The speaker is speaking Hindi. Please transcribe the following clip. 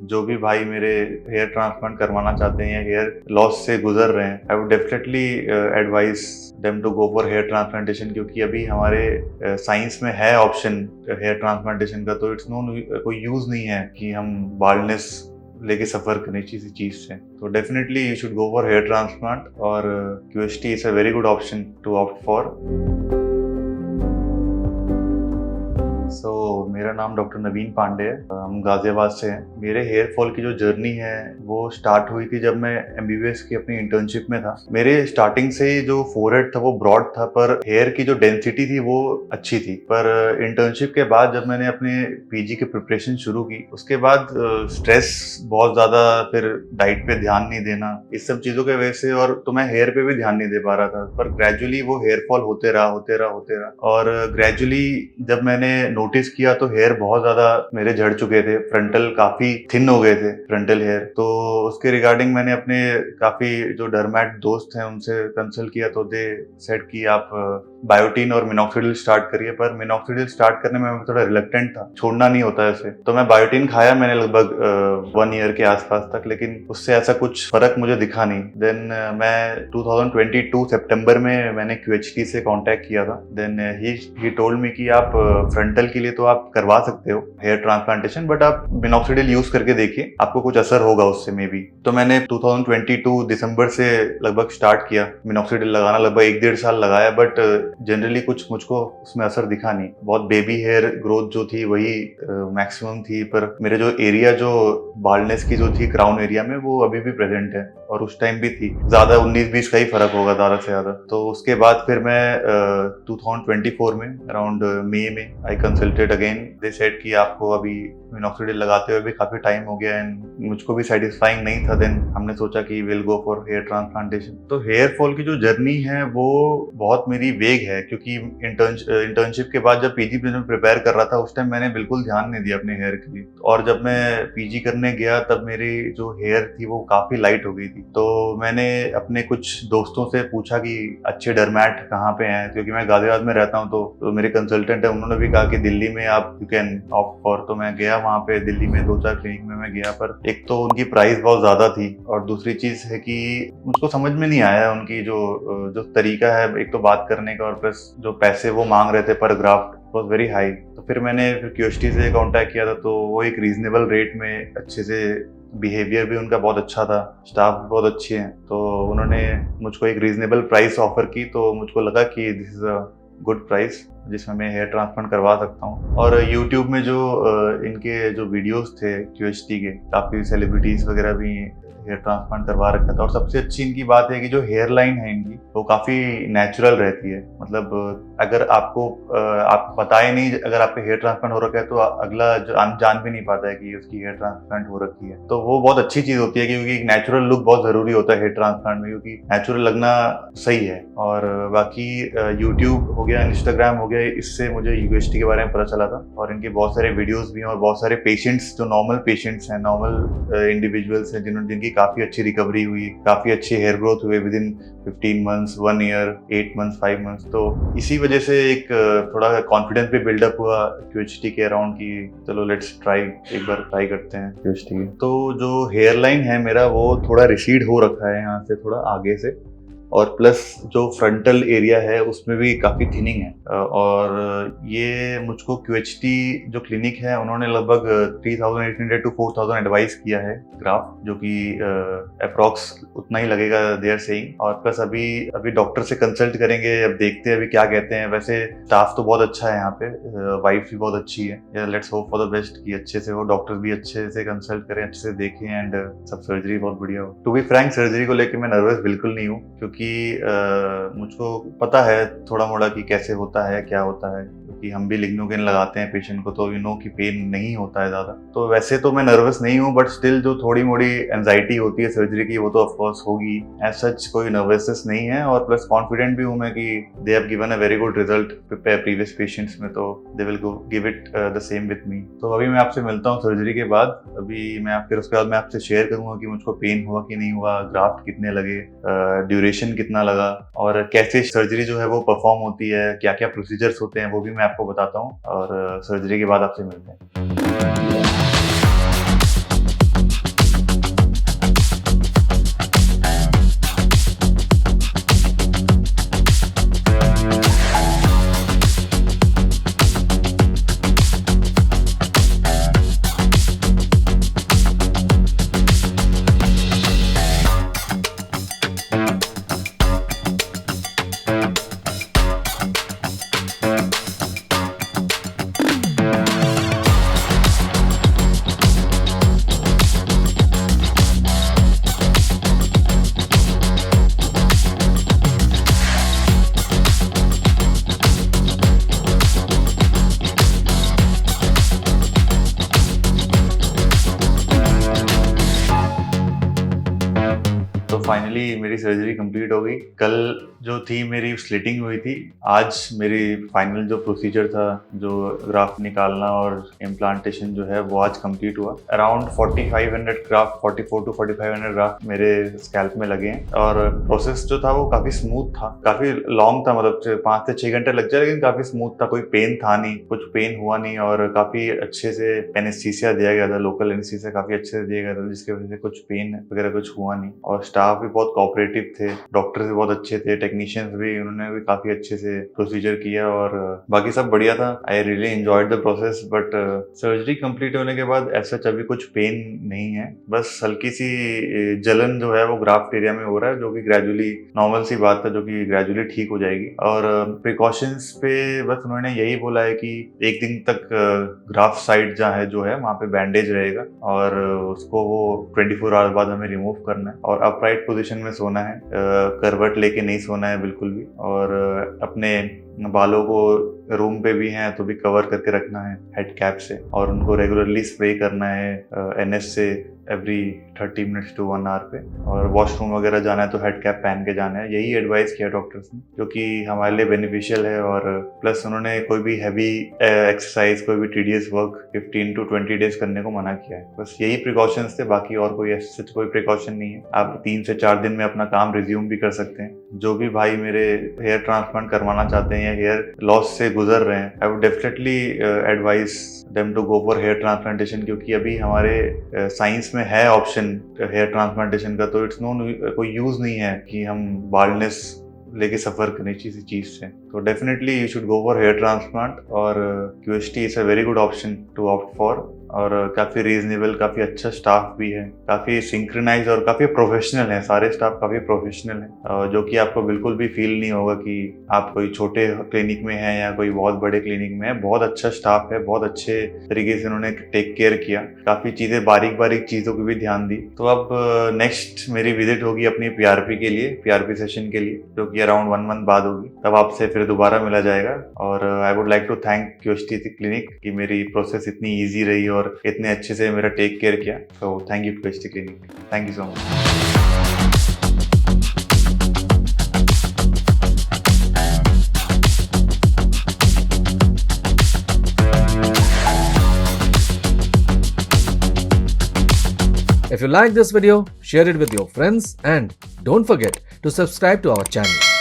जो भी भाई मेरे हेयर ट्रांसप्लांट करवाना चाहते हैं या हेयर लॉस से गुजर रहे हैं, I would definitely advise them to go for hair transplantation, क्योंकि अभी हमारे साइंस में है ऑप्शन हेयर ट्रांसप्लांटेशन का। तो इट्स नो कोई यूज नहीं है कि हम बाल्डनेस लेके सफर करें किसी चीज से। तो definitely you should go for hair transplant, और QHT is a very good option to opt for. मेरा नाम डॉक्टर नवीन पांडे है, हम गाजियाबाद से हैं। मेरे हेयर फॉल की जो जर्नी है वो स्टार्ट हुई थी जब मैं एमबीबीएस की अपनी इंटर्नशिप में था। मेरे स्टार्टिंग से ही जो फोरहेड था वो ब्रॉड था, पर हेयर की जो डेंसिटी थी वो अच्छी थी। पर इंटर्नशिप के बाद जब मैंने अपने पीजी की प्रिपरेशन शुरू की, उसके बाद स्ट्रेस बहुत ज्यादा, फिर डाइट पे ध्यान नहीं देना, इस सब चीजों की वजह से, और तो मैं हेयर पे भी ध्यान नहीं दे पा रहा था। पर ग्रेजुअली वो हेयर फॉल होते रहा, और ग्रेजुअली जब मैंने नोटिस किया तो हेयर बहुत ज्यादा मेरे झड़ चुके थे, फ्रंटल काफी थिन हो गए थे फ्रंटल हेयर। तो उसके रिगार्डिंग मैंने अपने काफी जो डर्मैट दोस्त हैं उनसे कंसल्ट किया, तो दे सेड कि आप बायोटीन और मिनॉक्सिडिल स्टार्ट करिए। पर मिनॉक्सिडिल स्टार्ट करने में मैं थोड़ा रिलक्टेंट था, छोड़ना नहीं होता ऐसे। तो मैं बायोटीन खाया मैंने लगभग 1 ईयर के आसपास तक, लेकिन उससे ऐसा कुछ फर्क मुझे दिखा नहीं। देन मैं 2022 सितंबर में मैंने क्यूएचटी से कांटेक्ट किया था। देन ही टोल्ड मी कि आप फ्रंटल के लिए तो आप करवा सकते हो हेयर ट्रांसप्लांटेशन, बट आप मिनॉक्सिडिल यूज करके देखिए, आपको कुछ असर होगा उससे मे बी। तो मैंने 2022 दिसंबर से लगभग स्टार्ट किया मिनॉक्सिडिल लगाना, लगभग 1-1.5 साल लगाया, बट जनरली कुछ मुझको उसमें असर दिखा नहीं। बहुत बेबी हेयर ग्रोथ जो थी वही मैक्सिमम थी, पर मेरे जो एरिया जो बाल्डनेस की जो थी क्राउन एरिया में, वो अभी भी प्रेजेंट है, और उस टाइम भी थी। ज्यादा 19-20 का ही फर्क होगा ज्यादा से ज्यादा। तो उसके बाद फिर मैं 2024 में अराउंड मई में I consulted again. They said कि आपको अभी मिनॉक्सिडिल लगाते हुए भी काफी टाइम हो गया एंड मुझको भी सेटिस्फाइंग नहीं था। देन हमने सोचा कि will go for hair transplantation. तो हेयर फॉल की जो जर्नी है वो बहुत मेरी वेग है, क्योंकि इंटर्नशिप के बाद जब पीजी में प्रिपेयर कर रहा था उस टाइम मैंने बिल्कुल ध्यान नहीं दिया अपने हेयर के लिए, और जब मैं पीजी करने गया तब मेरी जो हेयर थी वो काफी लाइट हो गई थी। तो मैंने अपने कुछ दोस्तों से पूछा कि अच्छे डरमैट कहाँ पे हैं, क्योंकि मैं गाजियाबाद में रहता हूँ। तो मेरे कंसल्टेंट है, उन्होंने भी कहा कि दिल्ली में आप यू कैन ऑप्ट फॉर। तो मैं गया वहाँ पे, दिल्ली में 2-4 क्लिनिक में मैं गया, पर एक तो उनकी प्राइस बहुत ज्यादा थी, और दूसरी चीज है कि मुझको समझ में नहीं आया उनकी जो तरीका है एक तो बात करने का, और प्लस जो पैसे वो मांग रहे थे पर ग्राफ्ट वॉज वेरी हाई। तो फिर मैंने क्यूएचटी से कॉन्टैक्ट किया था, तो वो एक रीजनेबल रेट में अच्छे से, बिहेवियर भी उनका बहुत अच्छा था, स्टाफ भी बहुत अच्छे हैं, तो उन्होंने मुझको एक रीजनेबल प्राइस ऑफर की। तो मुझको लगा कि this is a good price जिसमें मैं हेयर ट्रांसप्लांट करवा सकता हूँ। और यूट्यूब में जो इनके जो वीडियोस थे क्यूएचटी के, काफ़ी सेलिब्रिटीज़ वगैरह भी हेयर ट्रांसप्लांट करवा रखा था। और सबसे अच्छी इनकी बात है कि जो हेयर लाइन है इनकी वो काफ़ी नेचुरल रहती है। मतलब अगर आपको आप पता ही नहीं, अगर आपका हेयर ट्रांसप्लांट हो रखा है तो अगला जान भी नहीं पाता है कि उसकी हेयर ट्रांसप्लांट हो रखी है। तो वो बहुत अच्छी चीज़ होती है, क्योंकि नेचुरल लुक बहुत ज़रूरी होता है हेयर ट्रांसप्लांट में, क्योंकि नेचुरल लगना सही है। और बाकी यूट्यूब हो गया, इंस्टाग्राम हो गया, इससे मुझे यूएचटी के बारे में पता चला था, और इनके बहुत सारे वीडियोस भी हैं, और बहुत सारे पेशेंट्स जो नॉर्मल पेशेंट्स हैं, नॉर्मल इंडिविजुअल्स हैं, जिनकी काफ़ी अच्छी रिकवरी हुई, काफ़ी अच्छी हेयर ग्रोथ हुए with in 15 months, 1 year, 8 months, 5 months. तो इसी वजह से एक थोड़ा कॉन्फिडेंस भी बिल्डअप हुआ क्यूएचटी के अराउंड कि चलो लेट्स ट्राई, एक बार ट्राई करते हैं क्यूएचटी। तो जो हेयर लाइन है मेरा वो थोड़ा रिसीड हो रखा है यहाँ से थोड़ा आगे से, और प्लस जो फ्रंटल एरिया है उसमें भी काफ़ी थिनिंग है। और ये मुझको क्यूएचटी जो क्लिनिक है उन्होंने लगभग 3800 to 4000 एडवाइस किया है ग्राफ, जो कि अप्रॉक्स उतना ही लगेगा देयर सेइंग। और प्लस अभी डॉक्टर से कंसल्ट करेंगे, अब देखते हैं अभी क्या कहते हैं। वैसे स्टाफ तो बहुत अच्छा है यहाँ पे, वाइफ भी बहुत अच्छी है। Let's hope for the best कि अच्छे से हो, डॉक्टर भी अच्छे से कंसल्ट करें, अच्छे से देखें, एंड सब सर्जरी बहुत बढ़िया हो। टू बी फ्रैंक, सर्जरी को लेकर मैं नर्वस बिल्कुल नहीं हूँ, क्योंकि मुझको पता है थोड़ा मोड़ा कि कैसे होता है, क्या होता है, क्योंकि हम भी लिग्नोकेन लगाते हैं पेशेंट को, तो यू नो कि पेन नहीं होता है ज़्यादा। तो वैसे तो मैं नर्वस नहीं हूँ, बट स्टिल जो थोड़ी मोड़ी एंजाइटी होती है सर्जरी की वो तो ऑफकोर्स होगी। एज सच कोई नर्वसनेस नहीं है, और प्लस कॉन्फिडेंट भी हूँ मैं कि they have given a very good result previous patients में, तो they will give it the same with me. तो अभी मैं आपसे मिलता हूँ सर्जरी के बाद। अभी मैं फिर उसके बाद मैं आपसे शेयर करूंगा कि मुझको पेन हुआ कि नहीं हुआ, ग्राफ्ट कितने लगे, ड्यूरेशन कितना लगा, और कैसे सर्जरी जो है वो परफॉर्म होती है, क्या क्या प्रोसीजर्स होते हैं वो भी मैं आपको बताता हूँ। और सर्जरी के बाद आपसे मिलते हैं। फाइनली मेरी सर्जरी कंप्लीट हो गई। कल जो थी मेरी स्लिटिंग हुई थी, आज मेरी फाइनल जो प्रोसीजर था, जो ग्राफ्ट निकालना और इम्प्लांटेशन जो है वो आज कंप्लीट हुआ। अराउंड 4500 ग्राफ्ट, 44 to 4500 ग्राफ्ट मेरे स्कैल्प में लगे हैं और प्रोसेस जो था वो काफी स्मूथ था, काफी लॉन्ग था, मतलब 5 से 6 घंटे लग जाए, लेकिन काफी स्मूथ था, कोई पेन था नहीं, कुछ पेन हुआ नहीं और काफी अच्छे से एनेस्थीसिया दिया गया था, लोकल एनेस्थीसिया काफी अच्छे से दिया गया था, जिसकी वजह से कुछ पेन वगैरह कुछ हुआ नहीं। और स्टाफ भी बहुत कोऑपरेटिव थे, डॉक्टर्स भी बहुत अच्छे थे, टेक्नीशियंस भी, उन्होंने भी काफी अच्छे से प्रोसीजर किया और बाकी सब बढ़िया था। I really enjoyed the process. But surgery complete होने के बाद ऐसा अभी कुछ पेन नहीं है, बस हल्की सी जलन जो है वो ग्राफ्ट एरिया में हो रहा है, जो कि ग्रेजुअली नॉर्मल सी बात है, जो कि ग्रेजुअली ठीक हो जाएगी। और प्रिकॉशंस पे बस उन्होंने यही बोला है कि एक दिन तक ग्राफ्ट साइड जहाँ है जो है वहाँ पे बैंडेज रहेगा और उसको वो 24 आवर्स बाद हमें रिमूव करना है और अपराइट पोजीशन में सोना है, करवट लेके नहीं सोना है बिल्कुल भी, और अपने बालों को रूम पे भी हैं तो भी कवर करके रखना है हेड कैप से, और उनको रेगुलरली स्प्रे करना है एनएस से एवरी 30 मिनट्स टू 1 आवर पे, और वॉशरूम वगैरह जाना है तो हेड कैप पहन के जाना है। यही एडवाइस किया डॉक्टर्स ने, जो कि हमारे लिए बेनिफिशियल है। और प्लस उन्होंने कोई भी हैवी एक्सरसाइज, कोई भी टीडियस वर्क 15 to 20 डेज करने को मना किया है। बस यही प्रिकॉशंस थे, बाकी और कोई ऐसे कोई प्रिकॉशन नहीं है। आप 3 से 4 दिन में अपना काम रिज्यूम भी कर सकते हैं। जो भी भाई मेरे हेयर ट्रांसप्लांट करवाना चाहते हैं या हेयर लॉस से गुजर रहे हैं, I would definitely advise them to go for hair transplantation, क्योंकि अभी हमारे साइंस में है ऑप्शन हेयर ट्रांसप्लांटेशन का, तो इट्स नो कोई यूज नहीं है कि हम बाल्डनेस लेके सफर करनी किसी चीज से। तो definitely you should go for hair transplant, और QST is a very good option to opt for. और काफ़ी रीजनेबल, काफ़ी अच्छा स्टाफ भी है, काफ़ी सिंक्रोनाइज और काफ़ी प्रोफेशनल है, सारे स्टाफ काफ़ी प्रोफेशनल है, जो कि आपको बिल्कुल भी फील नहीं होगा कि आप कोई छोटे क्लिनिक में हैं या कोई बहुत बड़े क्लिनिक में है। बहुत अच्छा स्टाफ है, बहुत अच्छे तरीके से उन्होंने टेक केयर किया, काफ़ी चीज़ें, बारीक बारीक चीज़ों की भी ध्यान दी। तो अब नेक्स्ट मेरी विजिट होगी अपनी पीआरपी के लिए, पीआरपी सेशन के लिए, जो कि अराउंड 1 मंथ बाद होगी, तब आपसे फिर दोबारा मिला जाएगा। और I would like to thank QST clinic कि मेरी प्रोसेस इतनी ईजी रही और इतने अच्छे से मेरा टेक केयर किया। So thank you क्यूएसटी clinic, thank you so much. If you like this video, share it with your friends and don't forget to subscribe to our channel.